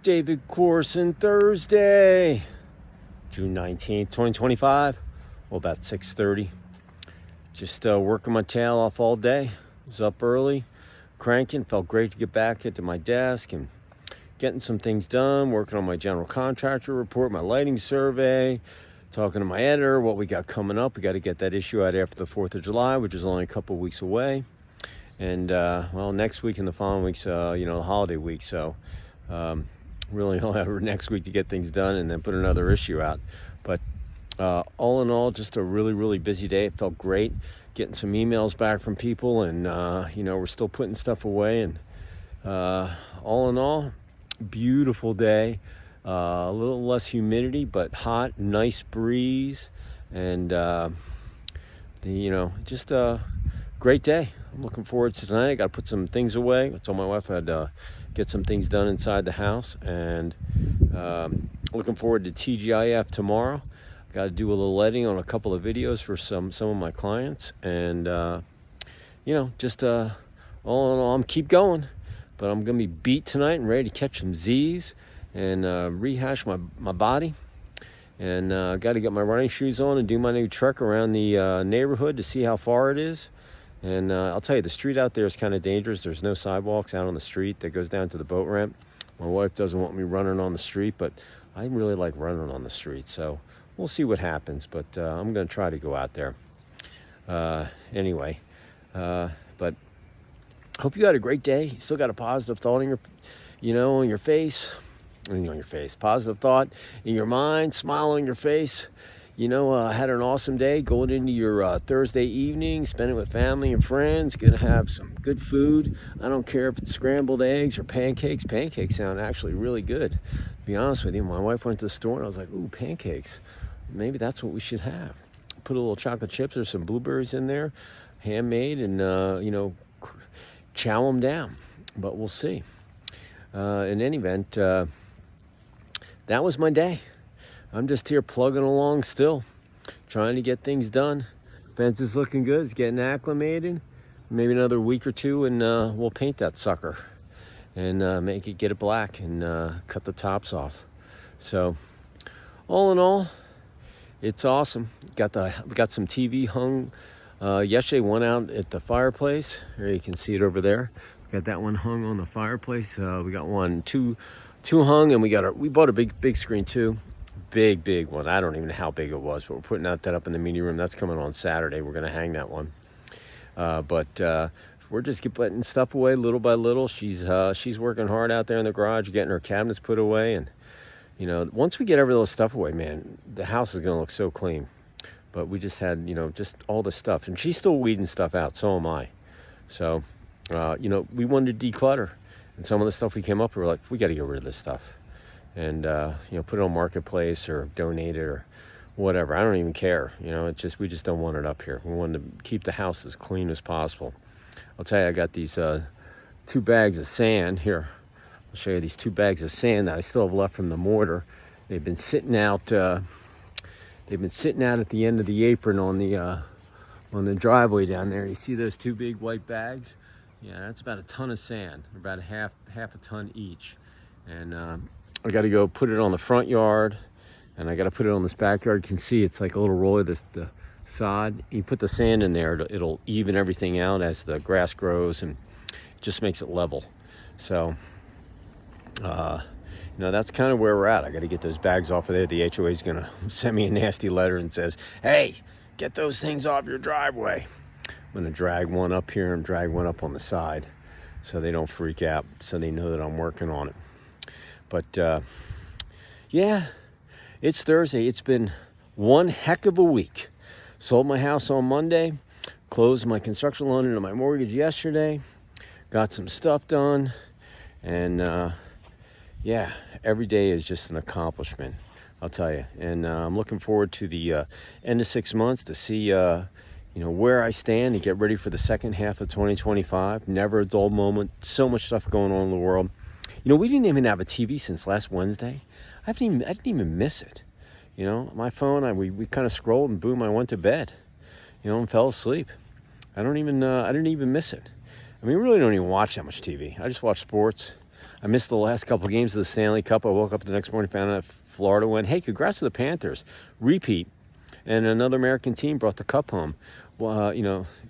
David Corson, Thursday, June 19th, 2025. Well, about 6:30. Just working my tail off all day. Was up early, cranking. Felt great to get back into my desk and getting some things done. Working on my general contractor report, my lighting survey, talking to my editor, what we got coming up. We got to get that issue out after the 4th of July, which is only a couple weeks away. And, next week and the following week's, the holiday week. So, really only have next week to get things done and then put another issue out. But all in all, just a really, really busy day. It felt great getting some emails back from people, and we're still putting stuff away. And all in all, beautiful day. A little less humidity, but hot, nice breeze, and just a great day. I'm looking forward to tonight. I got to put some things away. I told my wife I'd get some things done inside the house, and looking forward to TGIF tomorrow. Got to do a little editing on a couple of videos for some of my clients, and all in all, I'm keep going, but I'm gonna be beat tonight and ready to catch some Z's and rehash my body, and got to get my running shoes on and do my new trek around the neighborhood to see how far it is. And I'll tell you, the street out there is kind of dangerous. There's no sidewalks out on the street that goes down to the boat ramp. My wife doesn't want me running on the street, but I really like running on the street. So we'll see what happens, but I'm going to try to go out there. But hope you had a great day. You still got a positive thought on your face. Positive thought in your mind, smile on your face. Had an awesome day going into your Thursday evening, spending with family and friends. Gonna have some good food. I don't care if it's scrambled eggs or pancakes. Pancakes sound actually really good, to be honest with you. My wife went to the store and I was like, ooh, pancakes. Maybe that's what we should have. Put a little chocolate chips or some blueberries in there, handmade, and, chow them down. But we'll see. In any event, that was my day. I'm just here plugging along still, trying to get things done. Fence is looking good. It's getting acclimated. Maybe another week or two, and we'll paint that sucker and get it black and cut the tops off. So, all in all, it's awesome. We got some TV hung yesterday. One out at the fireplace. There, you can see it over there. Got that one hung on the fireplace. We got two hung, and we bought a big screen too. Big one. I don't even know how big it was, but we're putting that up in the meeting room. That's coming on Saturday. We're going to hang that one. But we're just putting stuff away little by little. She's working hard out there in the garage, getting her cabinets put away. And, once we get every little stuff away, man, the house is going to look so clean. But we just had, just all the stuff. And she's still weeding stuff out. So am I. So, we wanted to declutter. And some of the stuff we came up with, we're like, we got to get rid of this stuff. And put it on Marketplace or donate it or whatever. I don't even care. We just don't want it up here. We want to keep the house as clean as possible. I'll tell you, I got these 2 bags of sand here. I'll show you these 2 bags of sand that I still have left from the mortar. They've been sitting out. They've been sitting out at the end of the apron on the driveway down there. You see those 2 big white bags? Yeah, that's about a ton of sand. About a half a ton each. And I got to go put it on the front yard, and I got to put it on this backyard. You can see it's like a little roller, the sod. You put the sand in there, it'll even everything out as the grass grows, and it just makes it level. So, that's kind of where we're at. I got to get those bags off of there. The HOA is going to send me a nasty letter and says, hey, get those things off your driveway. I'm going to drag one up here and drag one up on the side so they don't freak out, so they know that I'm working on it. But, it's Thursday. It's been one heck of a week. Sold my house on Monday, closed my construction loan into my mortgage yesterday, got some stuff done, and, every day is just an accomplishment, I'll tell you. And I'm looking forward to the end of 6 months to see, where I stand and get ready for the second half of 2025. Never a dull moment. So much stuff going on in the world. We didn't even have a TV since last Wednesday. I didn't even miss it. My phone, we kind of scrolled and boom, I went to bed, and fell asleep. I didn't even miss it. I mean, we really don't even watch that much TV. I just watch sports. I missed the last couple of games of the Stanley Cup. I woke up the next morning, found out Florida went, hey, congrats to the Panthers. Repeat. And another American team brought the cup home. Well,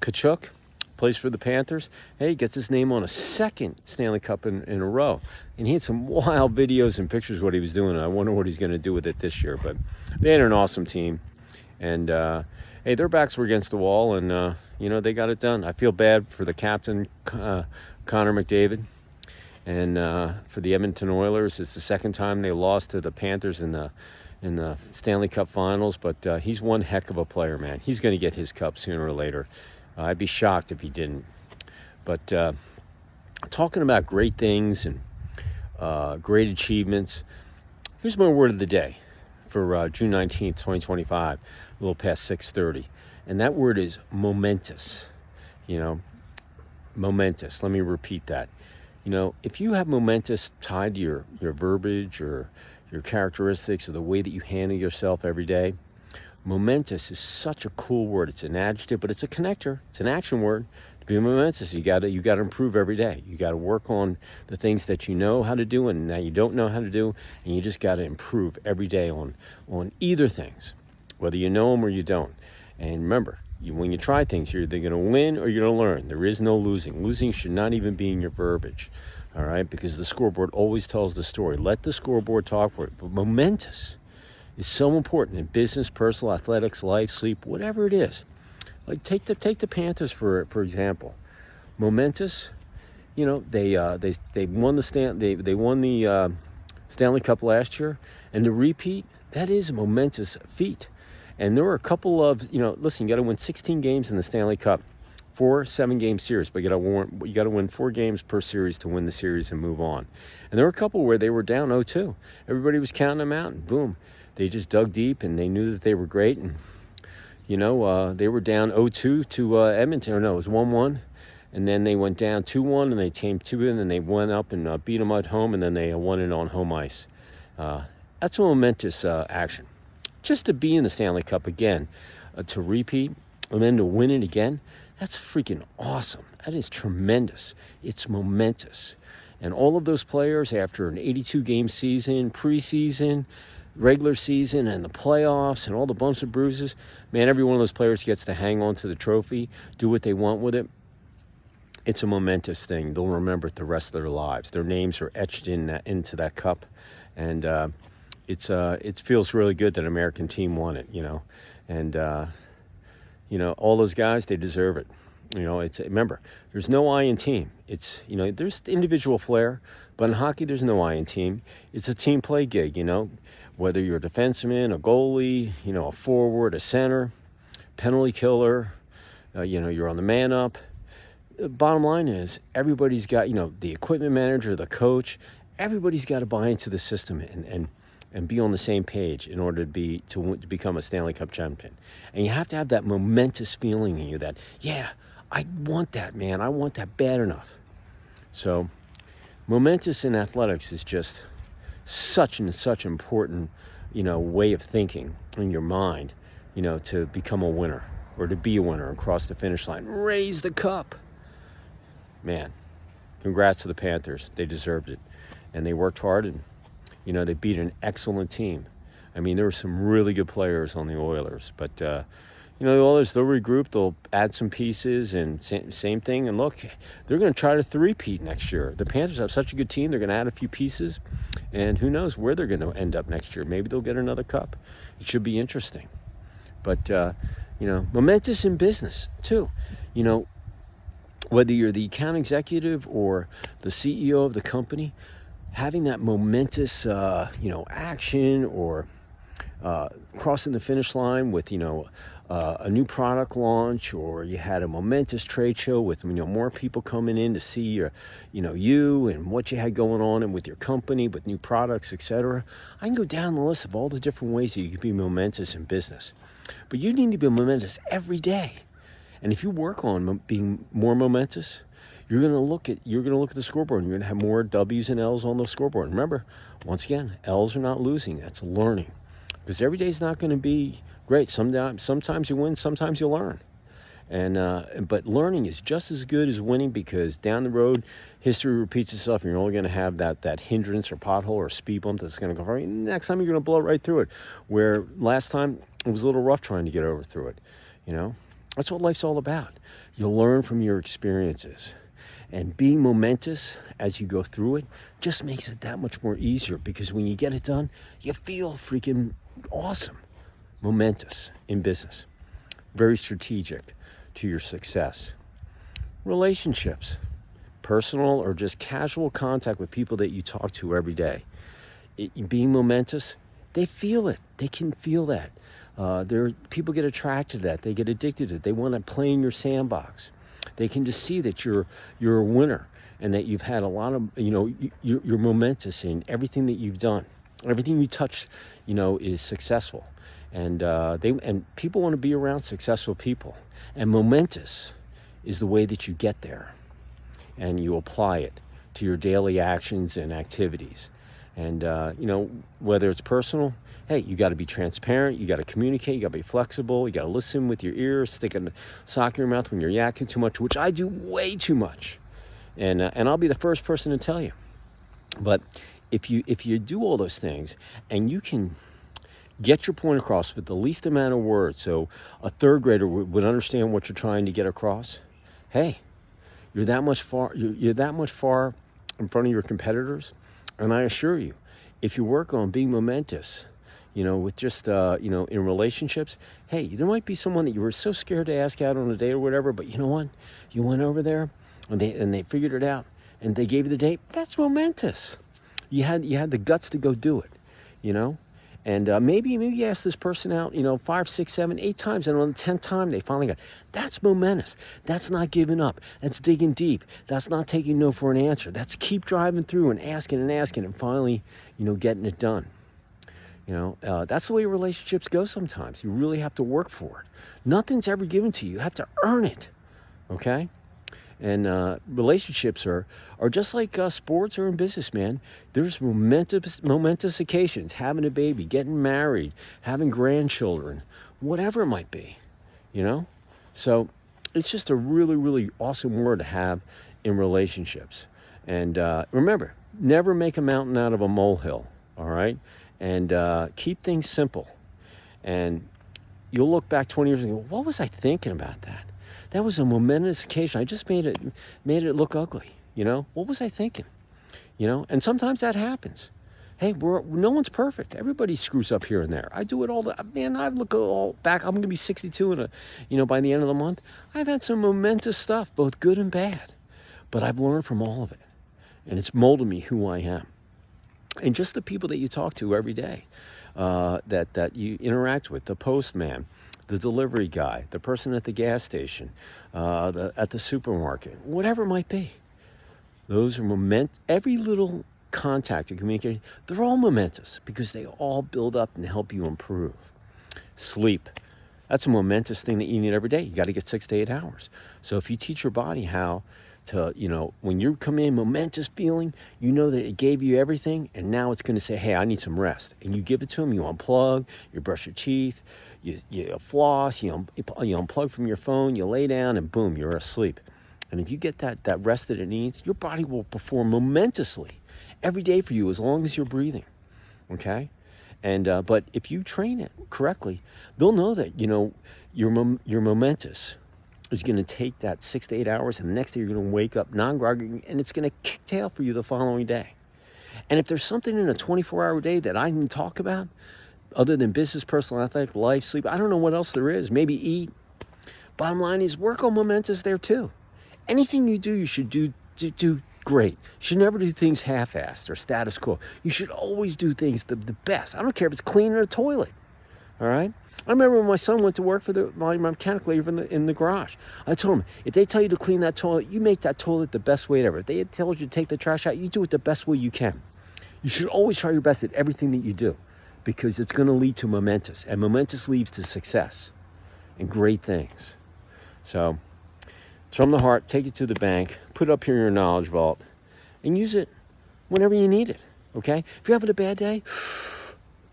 Kachuk plays for the Panthers. Hey, gets his name on a second Stanley Cup in a row. And he had some wild videos and pictures of what he was doing. I wonder what he's going to do with it this year. But they had an awesome team. And, hey, their backs were against the wall, and, they got it done. I feel bad for the captain, Connor McDavid. And for the Edmonton Oilers, it's the second time they lost to the Panthers in the Stanley Cup Finals. But he's one heck of a player, man. He's going to get his cup sooner or later. I'd be shocked if he didn't. But talking about great things and great achievements, here's my word of the day for June 19th, 2025, a little past 6:30. And that word is momentous. Momentous. Let me repeat that. If you have momentous tied to your verbiage or your characteristics or the way that you handle yourself every day, momentous is such a cool word. It's an adjective, but it's a connector. It's an action word. To be momentous, you got to improve every day. You got to work on the things that you know how to do and that you don't know how to do, and you just got to improve every day on either things, whether you know them or you don't. And remember, when you try things, you're either going to win or you're going to learn. There is no losing. Losing should not even be in your verbiage, all right? Because the scoreboard always tells the story. Let the scoreboard talk for it. But momentous is so important in business, personal, athletics, life, sleep, whatever it is. Like take the Panthers for example. Momentous, they won the Stanley Cup last year, and the repeat, that is a momentous feat. And there were a couple of, listen, you got to win 16 games in the Stanley Cup, 4 7-game series, but you got to win 4 games per series to win the series and move on. And there were a couple where they were down 0-2. Everybody was counting them out, and boom, they just dug deep, and they knew that they were great. And they were down 0-2 to Edmonton. Or no, it was 1-1, and then they went down 2-1, and they came 2 in, and they went up and beat them at home, and then they won it on home ice. That's a momentous action. Just to be in the Stanley Cup again, to repeat, and then to win it again, that's freaking awesome. That is tremendous. It's momentous. And all of those players, after an 82-game season, preseason, regular season, and the playoffs, and all the bumps and bruises, man, every one of those players gets to hang on to the trophy, do what they want with it. It's a momentous thing. They'll remember it the rest of their lives. Their names are etched into that cup, and it feels really good that an American team won it, and all those guys, they deserve it. Remember, there's no I in team. It's, there's individual flair, but in hockey, there's no I in team. It's a team play gig, whether you're a defenseman, a goalie, a forward, a center, penalty killer, you're on the man up. The bottom line is everybody's got, the equipment manager, the coach, everybody's got to buy into the system and be on the same page in order to become a Stanley Cup champion. And you have to have that momentous feeling in you that, yeah, I want that, man. I want that bad enough. So momentous in athletics is just such an important, way of thinking in your mind, to become a winner or to be a winner and cross the finish line, raise the cup. Man, congrats to the Panthers. They deserved it. And they worked hard, and they beat an excellent team. I mean, there were some really good players on the Oilers, but the Oilers, they'll regroup, they'll add some pieces, and same thing. And look, they're going to try to three-peat next year. The Panthers have such a good team, they're going to add a few pieces, and who knows where they're going to end up next year. Maybe they'll get another cup. It should be interesting. But momentous in business too. Whether you're the account executive or the CEO of the company, having that momentous, action or crossing the finish line with, a new product launch, or you had a momentous trade show with, more people coming in to see your, you and what you had going on and with your company, with new products, etc. I can go down the list of all the different ways that you can be momentous in business. But you need to be momentous every day. And if you work on being more momentous, you're going to look at the scoreboard, and you're going to have more W's and L's on the scoreboard. Remember, once again, L's are not losing. That's learning. Because every day is not going to be great. Sometimes you win, sometimes you learn. But learning is just as good as winning, because down the road, history repeats itself, and you're only going to have that hindrance or pothole or speed bump that's going to go right. Next time, you're going to blow right through it, where last time it was a little rough trying to get over through it. That's what life's all about. You'll learn from your experiences. And being momentous as you go through it just makes it that much more easier, because when you get it done, you feel freaking awesome. Momentous in business. Very strategic to your success. Relationships. Personal or just casual contact with people that you talk to every day. Being momentous, they feel it. They can feel that. People get attracted to that. They get addicted to it. They want to play in your sandbox. They can just see that you're a winner, and that you've had a lot of, you're momentous in everything that you've done. Everything you touch, is successful. And people want to be around successful people. And momentous is the way that you get there. And you apply it to your daily actions and activities. And, whether it's personal, hey, you got to be transparent, you got to communicate, you got to be flexible, you got to listen with your ears, stick a sock in your mouth when you're yakking too much, which I do way too much. And I'll be the first person to tell you. But if you do all those things, and you can get your point across with the least amount of words, so a third grader would understand what you're trying to get across, hey, you're that much far in front of your competitors. And I assure you, if you work on being momentous, with just, in relationships, hey, there might be someone that you were so scared to ask out on a date or whatever, but you know what? You went over there, and they figured it out, and they gave you the date. That's momentous. You had the guts to go do it, And maybe you ask this person out, 5, 6, 7, 8 times, and on the 10th time, they finally got, that's momentous. That's not giving up. That's digging deep. That's not taking no for an answer. That's keep driving through and asking, and finally, getting it done. That's the way relationships go sometimes. You really have to work for it. Nothing's ever given to you. You have to earn it, okay? And relationships are just like sports or in business, man. There's momentous occasions, having a baby, getting married, having grandchildren, whatever it might be, So it's just a really, really awesome word to have in relationships. And remember, never make a mountain out of a molehill, all right? And keep things simple. And you'll look back 20 years and go, what was I thinking about that? That was a momentous occasion. I just made it look ugly, What was I thinking? And sometimes that happens. Hey, no one's perfect. Everybody screws up here and there. I do it all I look all back. I'm going to be 62 by the end of the month. I've had some momentous stuff, both good and bad. But I've learned from all of it. And it's molded me who I am. And just the people that you talk to every day, that you interact with, the postman, the delivery guy, the person at the gas station, at the supermarket, whatever it might be. Those are every little contact and communication, they're all momentous, because they all build up and help you improve. Sleep. That's a momentous thing that you need every day. You got to get 6 to 8 hours. So if you teach your body how to, when you come in momentous feeling, that it gave you everything, and now it's going to say, hey, I need some rest. And you give it to them, you unplug, you brush your teeth, you floss, you unplug from your phone, you lay down, and boom, you're asleep. And if you get that rest that it needs, your body will perform momentously every day for you, as long as you're breathing, okay? And but if you train it correctly, they'll know that, your momentous is going to take that 6 to 8 hours, and the next day you're going to wake up non-groggy, and it's going to kick tail for you the following day. And if there's something in a 24-hour day that I didn't talk about, other than business, personal, athletic, life, sleep, I don't know what else there is. Maybe eat. Bottom line is, work on momentous there too. Anything you do, you should do great. You should never do things half-assed or status quo. You should always do things the best. I don't care if it's cleaning a toilet, all right? I remember when my son went to work for my mechanic labor in the garage. I told him, if they tell you to clean that toilet, you make that toilet the best way ever. If they tell you to take the trash out, you do it the best way you can. You should always try your best at everything that you do, because it's going to lead to momentous, and momentous leads to success and great things. So it's from the heart. Take it to the bank, put it up here in your knowledge vault, and use it whenever you need it, okay? If you're having a bad day,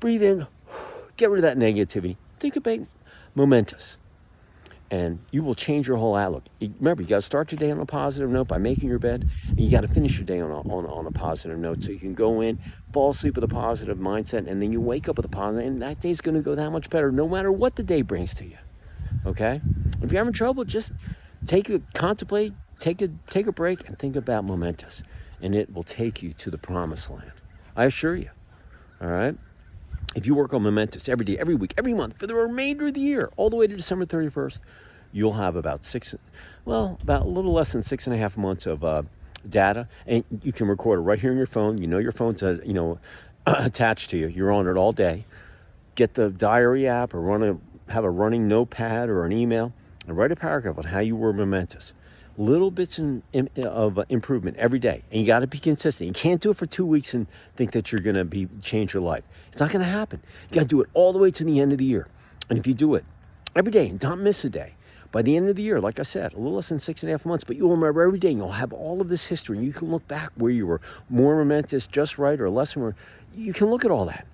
breathe in, get rid of that negativity. Think about momentous. and you will change your whole outlook. Remember, you got to start your day on a positive note by making your bed, and you got to finish your day on a positive note, so you can go in, fall asleep with a positive mindset, and then you wake up with a positive, and that day's going to go that much better no matter what the day brings to you. Okay? If you're having trouble, just contemplate, take a break, and think about Momentous, and it will take you to the promised land. I assure you. All right? If you work on Momentous every day, every week, every month, for the remainder of the year, all the way to December 31st, you'll have about a little less than 6.5 months of data, and you can record it right here on your phone. You know your phone's attached to you. You're on it all day. Get the diary app, or have a running notepad or an email, and write a paragraph on how you were Momentous. Little bits of improvement every day, and you got to be consistent. You can't do it for 2 weeks and think that you're going to change your life. It's not going to happen. You got to do it all the way to the end of the year. And if you do it every day and don't miss a day, by the end of the year, like I said, a little less than 6.5 months, but you'll remember every day, and you'll have all of this history. You can look back where you were more momentous, just right, or less. You can look at all that.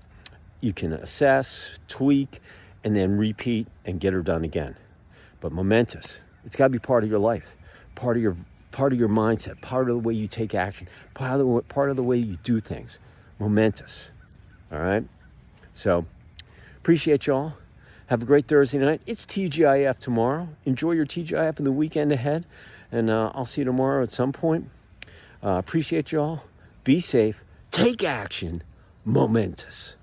You can assess, tweak, and then repeat and get her done again. But Momentous, it's got to be part of your life. Part of your mindset, part of the way you take action, part of the way you do things. Momentous. All right? So, appreciate y'all. Have a great Thursday night. It's TGIF tomorrow. Enjoy your TGIF in the weekend ahead. And I'll see you tomorrow at some point. Appreciate y'all. Be safe. Take action. Momentous.